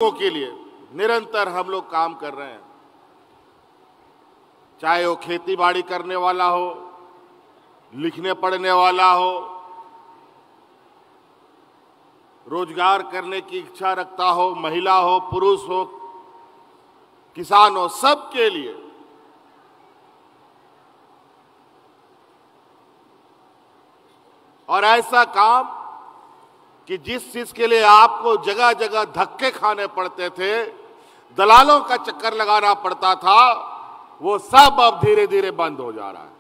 के लिए निरंतर हम लोग काम कर रहे हैं, चाहे वो खेती बाड़ी करने वाला हो, लिखने पढ़ने वाला हो, रोजगार करने की इच्छा रखता हो, महिला हो, पुरुष हो, किसान हो, सबके लिए और ऐसा काम कि जिस चीज के लिए आपको जगह जगह धक्के खाने पड़ते थे, दलालों का चक्कर लगाना पड़ता था, वो सब अब धीरे धीरे बंद हो जा रहा है।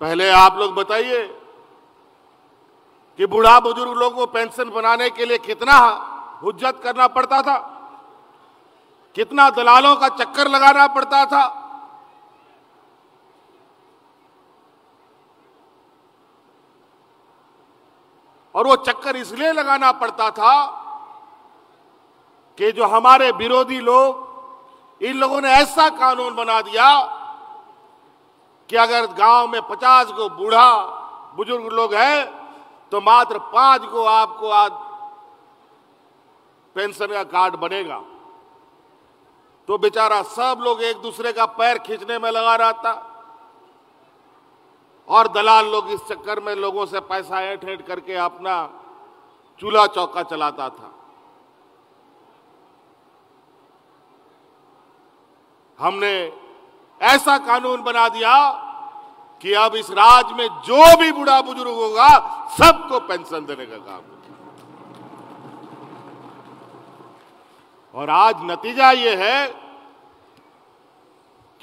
पहले आप लोग बताइए कि बूढ़ा बुजुर्ग लोगों को पेंशन बनाने के लिए कितना हुज्जत करना पड़ता था, कितना दलालों का चक्कर लगाना पड़ता था। और वो चक्कर इसलिए लगाना पड़ता था कि जो हमारे विरोधी लोग, इन लोगों ने ऐसा कानून बना दिया कि अगर गांव में 50 को बूढ़ा बुजुर्ग लोग हैं तो मात्र 5 को आपको आज पेंशन का कार्ड बनेगा। तो बेचारा सब लोग एक दूसरे का पैर खींचने में लगा रहता और दलाल लोग इस चक्कर में लोगों से पैसा ऐंठ ऐंठ करके अपना चूल्हा चौका चलाता था। हमने ऐसा कानून बना दिया कि अब इस राज्य में जो भी बूढ़ा बुजुर्ग होगा सबको पेंशन देने का काम है। और आज नतीजा ये है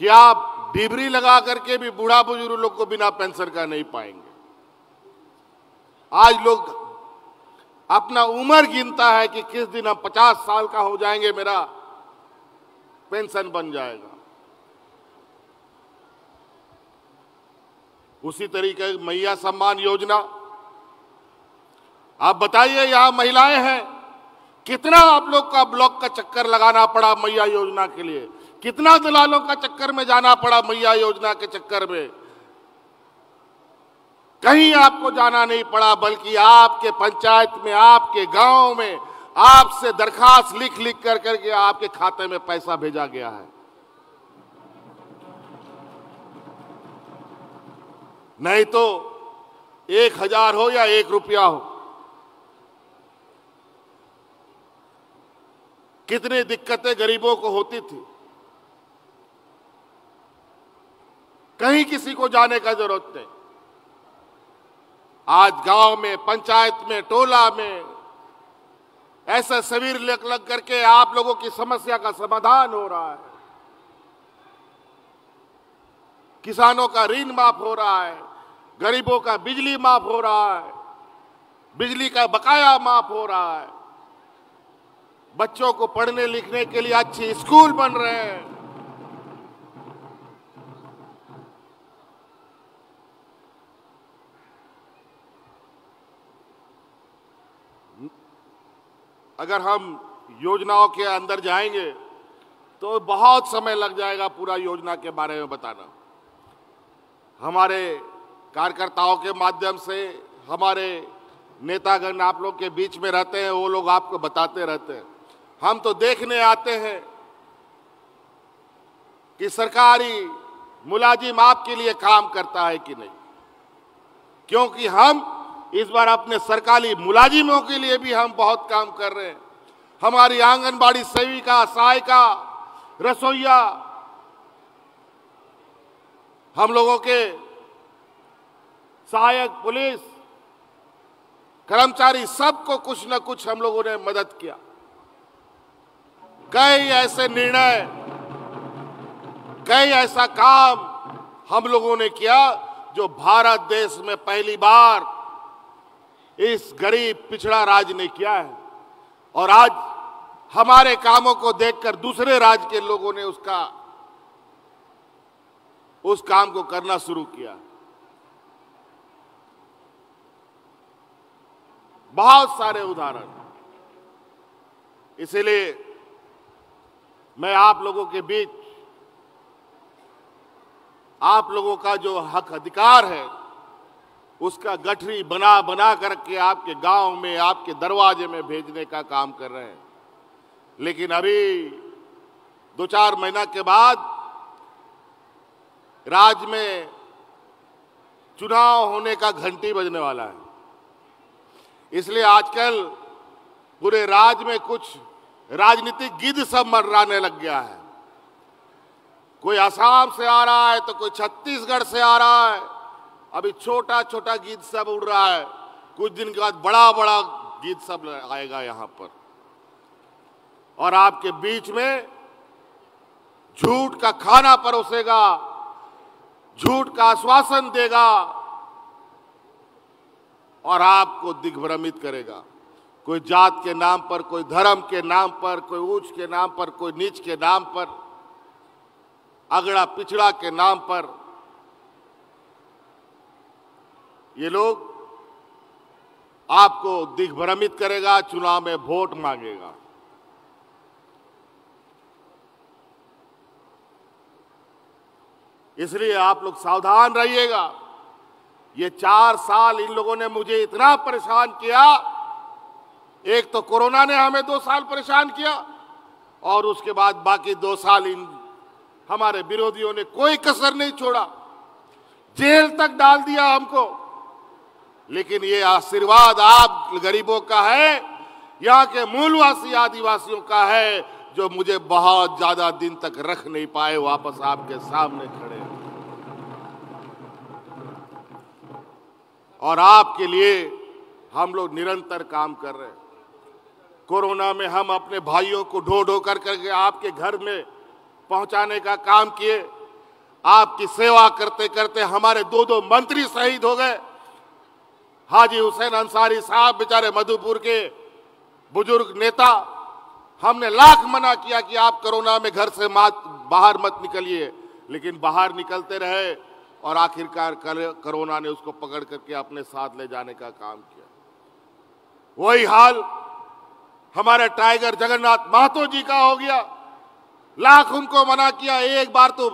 कि आप डिबरी लगा करके भी बूढ़ा बुजुर्ग लोग को बिना पेंशन का नहीं पाएंगे। आज लोग अपना उम्र गिनता है कि किस दिन हम 50 साल का हो जाएंगे, मेरा पेंशन बन जाएगा। उसी तरीके मैया सम्मान योजना, आप बताइए, यहां महिलाएं हैं, कितना आप लोग का ब्लॉक का चक्कर लगाना पड़ा मैया योजना के लिए, कितना दलालों का चक्कर में जाना पड़ा मैया योजना के चक्कर में। कहीं आपको जाना नहीं पड़ा, बल्कि आपके पंचायत में, आपके गांव में आपसे दरखास्त लिख लिख कर करके आपके खाते में पैसा भेजा गया है। नहीं तो 1000 हो या 1 रुपया हो, कितनी दिक्कतें गरीबों को होती थी। कहीं किसी को जाने का जरूरत नहीं। आज गांव में, पंचायत में, टोला में ऐसा शिविर लग करके आप लोगों की समस्या का समाधान हो रहा है। किसानों का ऋण माफ हो रहा है, गरीबों का बिजली माफ हो रहा है, बिजली का बकाया माफ हो रहा है, बच्चों को पढ़ने लिखने के लिए अच्छे स्कूल बन रहे हैं। अगर हम योजनाओं के अंदर जाएंगे तो बहुत समय लग जाएगा पूरा योजना के बारे में बताना। हमारे कार्यकर्ताओं के माध्यम से हमारे नेतागण आप लोग के बीच में रहते हैं, वो लोग आपको बताते रहते हैं। हम तो देखने आते हैं कि सरकारी मुलाजिम आपके लिए काम करता है कि नहीं, क्योंकि हम इस बार अपने सरकारी मुलाजिमों के लिए भी हम बहुत काम कर रहे हैं। हमारी आंगनबाड़ी सेविका, सहायिका, रसोइया, हम लोगों के सहायक पुलिस कर्मचारी, सबको कुछ न कुछ हम लोगों ने मदद किया। कई ऐसे निर्णय, कई ऐसा काम हम लोगों ने किया जो भारत देश में पहली बार इस गरीब पिछड़ा राज्य ने किया है। और आज हमारे कामों को देखकर दूसरे राज्य के लोगों ने उस काम को करना शुरू किया। बहुत सारे उदाहरण। इसीलिए मैं आप लोगों के बीच, आप लोगों का जो हक अधिकार है उसका गठरी बना बना करके आपके गांव में, आपके दरवाजे में भेजने का काम कर रहे हैं। लेकिन अभी 2-4 महीना के बाद राज्य में चुनाव होने का घंटी बजने वाला है। इसलिए आजकल पूरे राज्य में कुछ राजनीतिक गिद्ध सब मर्राने लग गया है। कोई असम से आ रहा है तो कोई छत्तीसगढ़ से आ रहा है। अभी छोटा छोटा गिद्ध सब उड़ रहा है, कुछ दिन के बाद बड़ा बड़ा गिद्ध सब आएगा यहाँ पर, और आपके बीच में झूठ का खाना परोसेगा, झूठ का आश्वासन देगा और आपको दिग्भ्रमित करेगा। कोई जात के नाम पर, कोई धर्म के नाम पर, कोई ऊंच के नाम पर, कोई नीच के नाम पर, अगड़ा पिछड़ा के नाम पर ये लोग आपको दिग्भ्रमित करेगा, चुनाव में वोट मांगेगा। इसलिए आप लोग सावधान रहिएगा। ये 4 साल इन लोगों ने मुझे इतना परेशान किया। एक तो कोरोना ने हमें 2 साल परेशान किया, और उसके बाद बाकी 2 साल इन हमारे विरोधियों ने कोई कसर नहीं छोड़ा, जेल तक डाल दिया हमको। लेकिन ये आशीर्वाद आप गरीबों का है, यहाँ के मूलवासी आदिवासियों का है, जो मुझे बहुत ज्यादा दिन तक रख नहीं पाए, वापस आपके सामने खड़े हैं। और आपके लिए हम लोग निरंतर काम कर रहे हैं। कोरोना में हम अपने भाइयों को ढो ढो कर करके आपके घर में पहुंचाने का काम किए। आपकी सेवा करते करते हमारे 2 मंत्री शहीद हो गए। हाजी हुसैन अंसारी साहब बेचारे मधुपुर के बुजुर्ग नेता, हमने लाख मना किया कि आप कोरोना में घर से बाहर मत निकलिए, लेकिन बाहर निकलते रहे और आखिरकार कोरोना ने उसको पकड़ करके अपने साथ ले जाने का काम किया। वही हाल हमारे टाइगर जगन्नाथ महतो जी का हो गया। लाख उनको मना किया, एक बार तो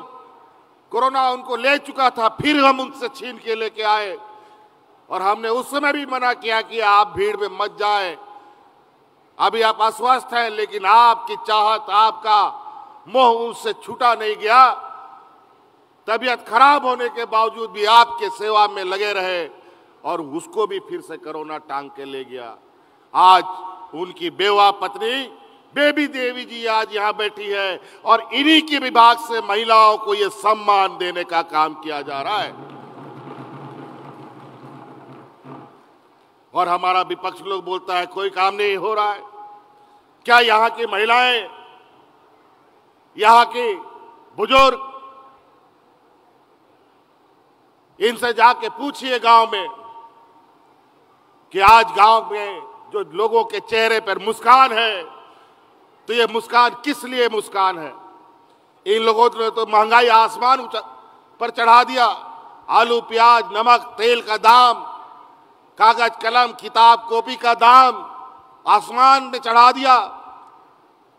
कोरोना उनको ले चुका था, फिर हम उनसे छीन के लेके आए, और हमने उस समय भी मना किया कि आप भीड़ में मत जाएं, अभी आप अस्वस्थ हैं। लेकिन आपकी चाहत, आपका मोह उनसे छूटा नहीं गया। तबीयत खराब होने के बावजूद भी आपके सेवा में लगे रहे, और उसको भी फिर से कोरोना टांग के ले गया। आज उनकी बेवा पत्नी बेबी देवी जी आज यहाँ बैठी है, और इन्हीं के विभाग से महिलाओं को ये सम्मान देने का काम किया जा रहा है। और हमारा विपक्ष लोग बोलता है कोई काम नहीं हो रहा है। क्या यहाँ की महिलाएं, यहाँ के बुजुर्ग, इनसे जाके पूछिए गांव में कि आज गांव में जो लोगों के चेहरे पर मुस्कान है, तो ये मुस्कान किस लिए मुस्कान है? इन लोगों ने तो महंगाई आसमान पर चढ़ा दिया। आलू, प्याज, नमक, तेल का दाम, कागज, कलम, किताब, कॉपी का दाम आसमान में चढ़ा दिया,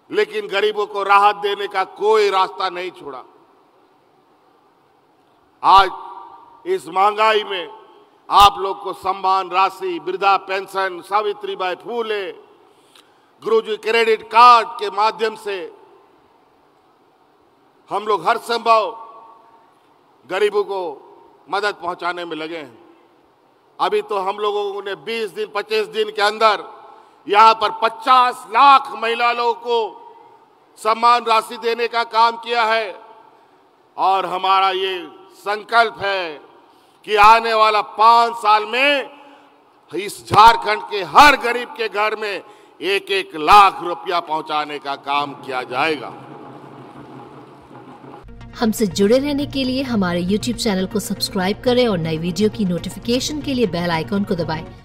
लेकिन गरीबों को राहत देने का कोई रास्ता नहीं छोड़ा। आज इस महंगाई में आप लोग को सम्मान राशि, वृद्धा पेंशन, सावित्रीबाई फूले, गुरुजी क्रेडिट कार्ड के माध्यम से हम लोग हर संभव गरीबों को मदद पहुंचाने में लगे हैं। अभी तो हम लोगों ने 20 दिन 25 दिन के अंदर यहाँ पर 50 लाख महिला लोगों को सम्मान राशि देने का काम किया है, और हमारा ये संकल्प है कि आने वाला 5 साल में इस झारखंड के हर गरीब के घर में 1-1 लाख रुपया पहुंचाने का काम किया जाएगा। हमसे जुड़े रहने के लिए हमारे YouTube चैनल को सब्सक्राइब करें और नई वीडियो की नोटिफिकेशन के लिए बेल आइकॉन को दबाएं।